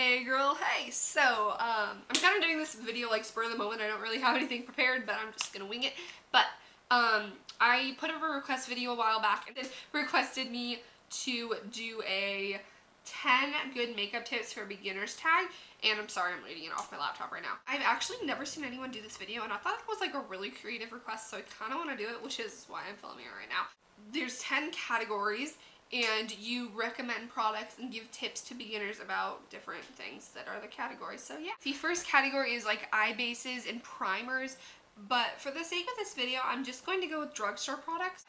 Hey girl, hey! So, I'm kind of doing this video like spur of the moment. I don't really have anything prepared, but I'm just gonna wing it. But, I put up a request video a while back and then requested me to do a 10 good makeup tips for beginners tag, and I'm sorry, I'm reading it off my laptop right now. I've actually never seen anyone do this video, and I thought it was like a really creative request, so I kind of want to do it, which is why I'm filming it right now. There's 10 categories, and you recommend products and give tips to beginners about different things that are the categories. So yeah. The first category is like eye bases and primers, but for the sake of this video, I'm just going to go with drugstore products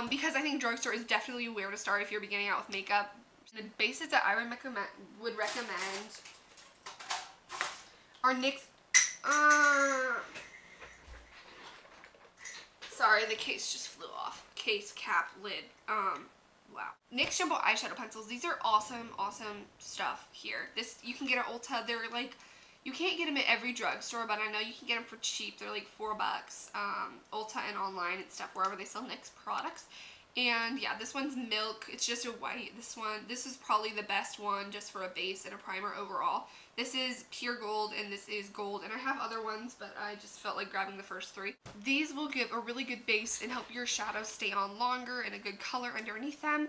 because I think drugstore is definitely where to start if you're beginning out with makeup. The bases that I would recommend are NYX. Sorry, the case just flew off. Case, cap, lid. Wow. NYX Jumbo Eyeshadow Pencils. These are awesome, awesome stuff here. This, you can get at Ulta. They're like, you can't get them at every drugstore, but I know you can get them for cheap. They're like $4. Ulta and online and stuff, wherever they sell NYX products. And yeah, this one's milk. It's just a white. This is probably the best one just for a base and a primer overall. This is pure gold and this is gold, and I have other ones, but I just felt like grabbing the first three. These will give a really good base and help your shadows stay on longer and a good color underneath them.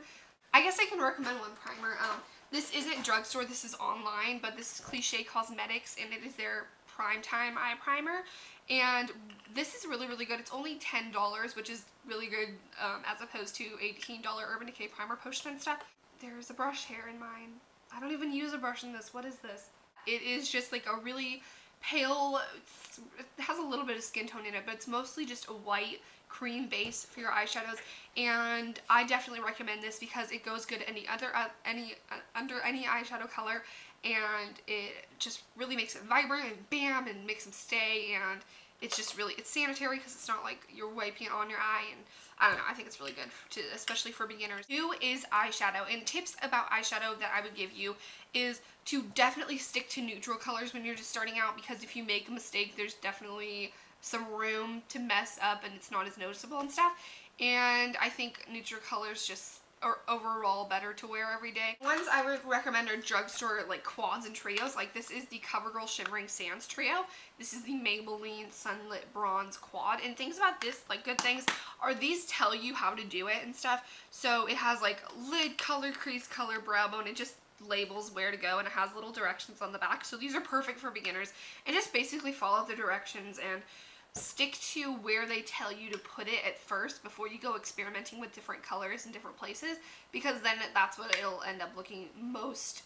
I guess I can recommend one primer. This isn't drugstore, this is online, but this is Cliche Cosmetics, and it is their Primetime Eye Primer. And this is really, really good. It's only $10, which is really good as opposed to $18 Urban Decay Primer Potion and stuff. There's a brush hair in mine. I don't even use a brush in this. What is this? It is just like a really pale, it has a little bit of skin tone in it, but it's mostly just a white cream base for your eyeshadows, and I definitely recommend this because it goes good under any eyeshadow color, and it just really makes it vibrant and bam and makes them stay, and it's just really, it's sanitary because it's not like you're wiping it on your eye, and I don't know, I think it's really good especially for beginners. 2 is eyeshadow, and tips about eyeshadow that I would give you is to definitely stick to neutral colors when you're just starting out, because if you make a mistake, there's definitely some room to mess up and it's not as noticeable and stuff. And I think neutral colors just are overall better to wear every day. Ones I would recommend are drugstore like quads and trios. Like this is the CoverGirl Shimmering Sands Trio. This is the Maybelline Sunlit Bronze Quad. And things about this, like good things, are these tell you how to do it and stuff. So it has like lid color, crease color, brow bone. It just labels where to go, and it has little directions on the back. So these are perfect for beginners. And just basically follow the directions and stick to where they tell you to put it at first before you go experimenting with different colors in different places, because then that's what it'll end up looking most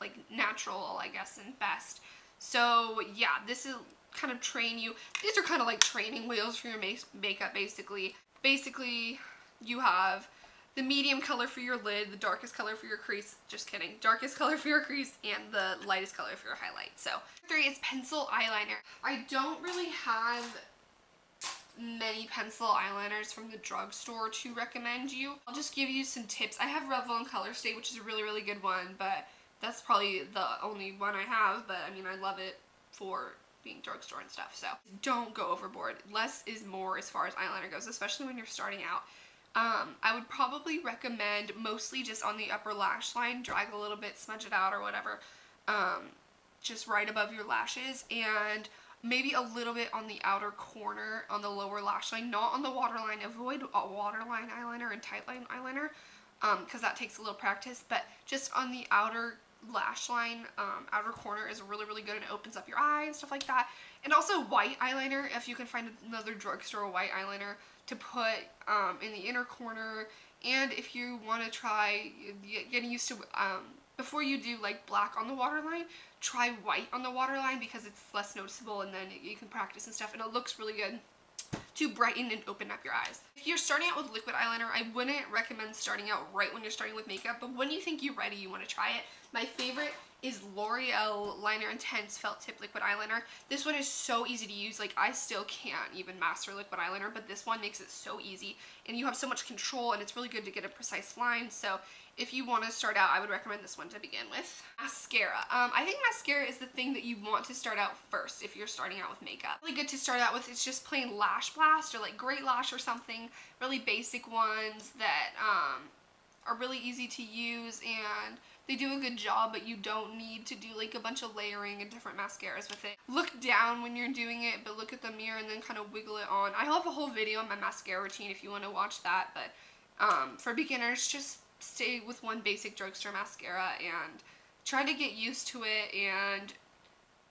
like natural, I guess, and best. So yeah, this is kind of train you. These are kind of like training wheels for your makeup basically. Basically, you have the medium color for your lid, the darkest color for your crease, just kidding, darkest color for your crease, and the lightest color for your highlight. So 3 is pencil eyeliner. I don't really have many pencil eyeliners from the drugstore to recommend you. I'll just give you some tips. I have Revlon Color Stay, which is a really, really good one, but that's probably the only one I have, but I mean, I love it for being drugstore and stuff, so don't go overboard. Less is more as far as eyeliner goes, especially when you're starting out. I would probably recommend mostly just on the upper lash line, drag a little bit, smudge it out or whatever, just right above your lashes, and maybe a little bit on the outer corner on the lower lash line, not on the waterline. Avoid a waterline eyeliner and tightline eyeliner because that takes a little practice, but just on the outer lash line, outer corner is really, really good, and it opens up your eye and stuff like that. And also white eyeliner, if you can find another drugstore white eyeliner to put in the inner corner. And if you want to try getting used to before you do like black on the waterline, try white on the waterline because it's less noticeable, and then you can practice and stuff, and it looks really good to brighten and open up your eyes. If you're starting out with liquid eyeliner, I wouldn't recommend starting out right when you're starting with makeup, but when you think you're ready, you want to try it. My favorite is L'Oreal Liner Intense Felt Tip Liquid Eyeliner. This one is so easy to use. Like, I still can't even master liquid eyeliner, but this one makes it so easy, and you have so much control, and it's really good to get a precise line. So if you want to start out, I would recommend this one to begin with. Mascara. I think mascara is the thing that you want to start out first if you're starting out with makeup. Really good to start out with is just plain Lash Blast or like Great Lash or something. Really basic ones that are really easy to use, and they do a good job, but you don't need to do like a bunch of layering and different mascaras with it. Look down when you're doing it, but look at the mirror and then kind of wiggle it on. I have a whole video on my mascara routine if you want to watch that, but for beginners, just stay with one basic drugstore mascara and try to get used to it. And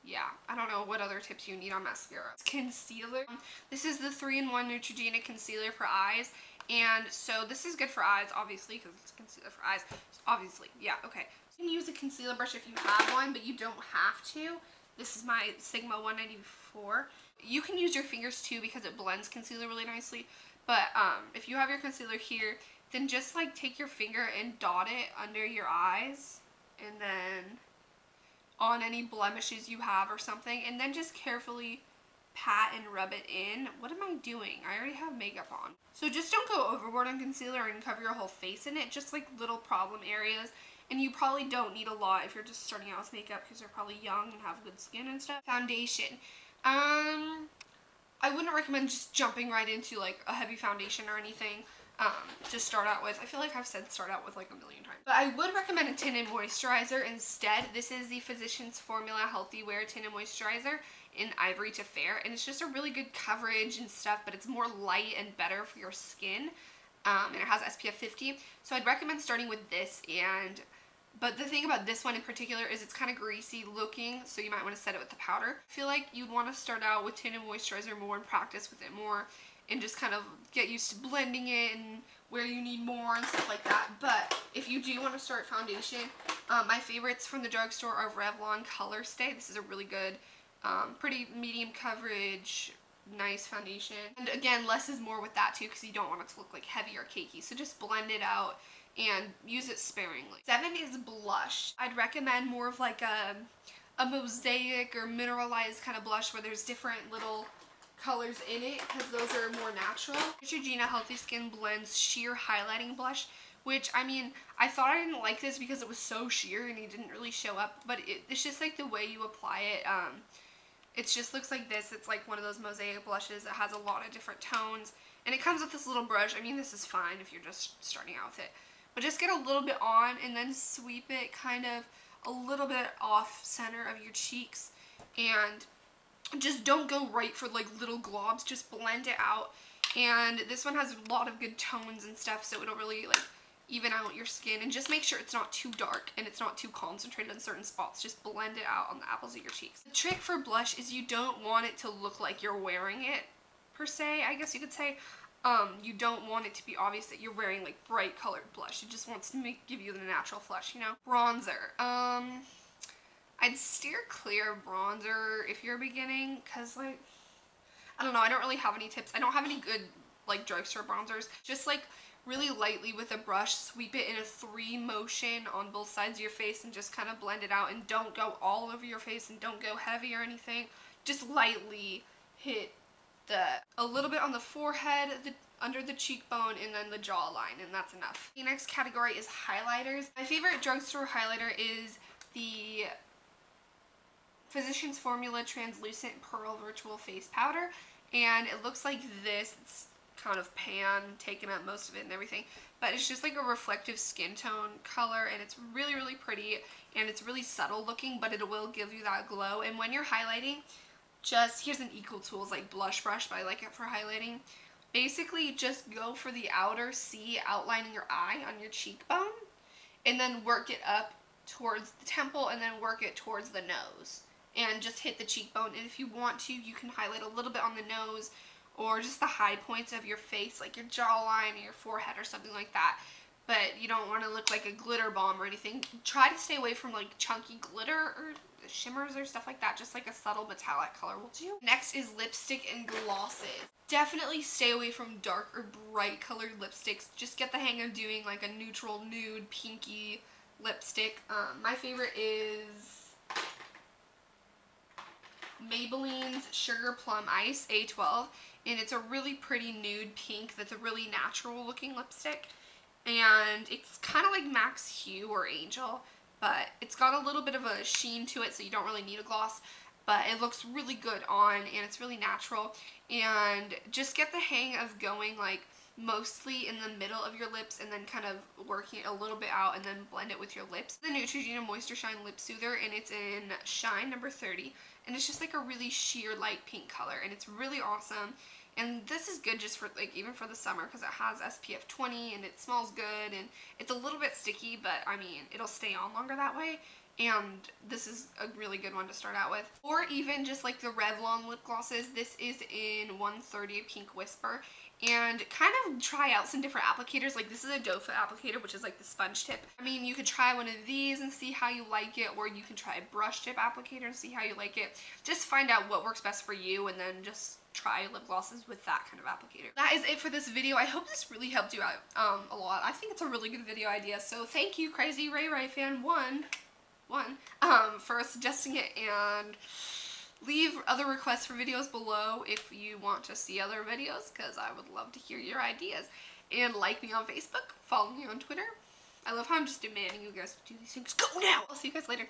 yeah, I don't know what other tips you need on mascara. Concealer. This is the 3-in-1 Neutrogena concealer for eyes. And so this is good for eyes, obviously, because it's concealer for eyes. Obviously, yeah, okay. So you can use a concealer brush if you have one, but you don't have to. This is my Sigma 194. You can use your fingers too because it blends concealer really nicely. But if you have your concealer here, then just like take your finger and dot it under your eyes. And then on any blemishes you have or something, and then just carefully pat and rub it in. What am I doing? I already have makeup on. So just don't go overboard on concealer and cover your whole face in it, just like little problem areas. And you probably don't need a lot if you're just starting out with makeup because you're probably young and have good skin and stuff. Foundation. I wouldn't recommend just jumping right into like a heavy foundation or anything. To start out with. I feel like I've said start out with like a million times. But I would recommend a tinted moisturizer instead. This is the Physicians Formula Healthy Wear Tinted Moisturizer in Ivory to Fair. And it's just a really good coverage and stuff, but it's more light and better for your skin. And it has SPF 50. So I'd recommend starting with this. But the thing about this one in particular is it's kind of greasy looking, so you might want to set it with the powder. I feel like you'd want to start out with tinted moisturizer more and practice with it more. And just kind of get used to blending it and where you need more and stuff like that. But if you do want to start foundation, my favorites from the drugstore are Revlon Color Stay. This is a really good, pretty medium coverage, nice foundation. And again, less is more with that too because you don't want it to look like heavy or cakey. So just blend it out and use it sparingly. 7 is blush. I'd recommend more of like a mosaic or mineralized kind of blush where there's different little colors in it because those are more natural. Neutrogena Healthy Skin Blends Sheer Highlighting Blush, which, I mean, I thought I didn't like this because it was so sheer and it didn't really show up, but it's just like the way you apply it. It just looks like this. It's like one of those mosaic blushes that has a lot of different tones, and it comes with this little brush. I mean, this is fine if you're just starting out with it, but just get a little bit on and then sweep it kind of a little bit off center of your cheeks, and just don't go right for like little globs, just blend it out. And this one has a lot of good tones and stuff, so it'll really like even out your skin. And just make sure it's not too dark and it's not too concentrated in certain spots. Just blend it out on the apples of your cheeks. The trick for blush is you don't want it to look like you're wearing it per se, I guess you could say. You don't want it to be obvious that you're wearing like bright colored blush. It just wants to give you the natural flush, you know. Bronzer. I'd steer clear of bronzer if you're beginning, because, like, I don't know, I don't really have any tips. I don't have any good, like, drugstore bronzers. Just, like, really lightly with a brush, sweep it in a 3 motion on both sides of your face and just kind of blend it out. And don't go all over your face and don't go heavy or anything. Just lightly hit a little bit on the forehead, under the cheekbone, and then the jawline, and that's enough. The next category is highlighters. My favorite drugstore highlighter is the Physicians Formula Translucent Pearl Virtual Face Powder, and it looks like this. It's kind of pan, taking up most of it and everything, but it's just like a reflective skin tone color, and it's really, really pretty, and it's really subtle looking, but it will give you that glow. And when you're highlighting, here's an Equal Tools like blush brush, but I like it for highlighting. Basically, just go for the outer C outlining your eye on your cheekbone, and then work it up towards the temple, and then work it towards the nose. And just hit the cheekbone. And if you want to, you can highlight a little bit on the nose or just the high points of your face, like your jawline or your forehead or something like that. But you don't want to look like a glitter bomb or anything. Try to stay away from like chunky glitter or shimmers or stuff like that. Just like a subtle metallic color will do. Next is lipstick and glosses. Definitely stay away from dark or bright colored lipsticks. Just get the hang of doing like a neutral nude pinky lipstick. My favorite is Maybelline's Sugar Plum Ice A12, and it's a really pretty nude pink that's a really natural looking lipstick, and it's kind of like Max Hue or Angel, but it's got a little bit of a sheen to it, so you don't really need a gloss, but it looks really good on, and it's really natural. And just get the hang of going like mostly in the middle of your lips and then kind of working it a little bit out and then blend it with your lips. The Neutrogena Moisture Shine Lip Soother, and it's in Shine number 30, and it's just like a really sheer light pink color, and it's really awesome. And this is good just for like even for the summer because it has SPF 20 and it smells good, and it's a little bit sticky, but I mean it'll stay on longer that way. And this is a really good one to start out with. Or even just like the Revlon lip glosses. This is in 130 Pink Whisper. And kind of try out some different applicators. Like this is a doe foot applicator, which is like the sponge tip. I mean, you could try one of these and see how you like it, or you can try a brush tip applicator and see how you like it. Just find out what works best for you, and then just try lip glosses with that kind of applicator. That is it for this video. I hope this really helped you out a lot. I think it's a really good video idea. So thank you, Crazy Ray Ray Fan 1, for suggesting it, and leave other requests for videos below if you want to see other videos, because I would love to hear your ideas. And like me on Facebook, follow me on Twitter. I love how I'm just demanding you guys to do these things. Go now! I'll see you guys later.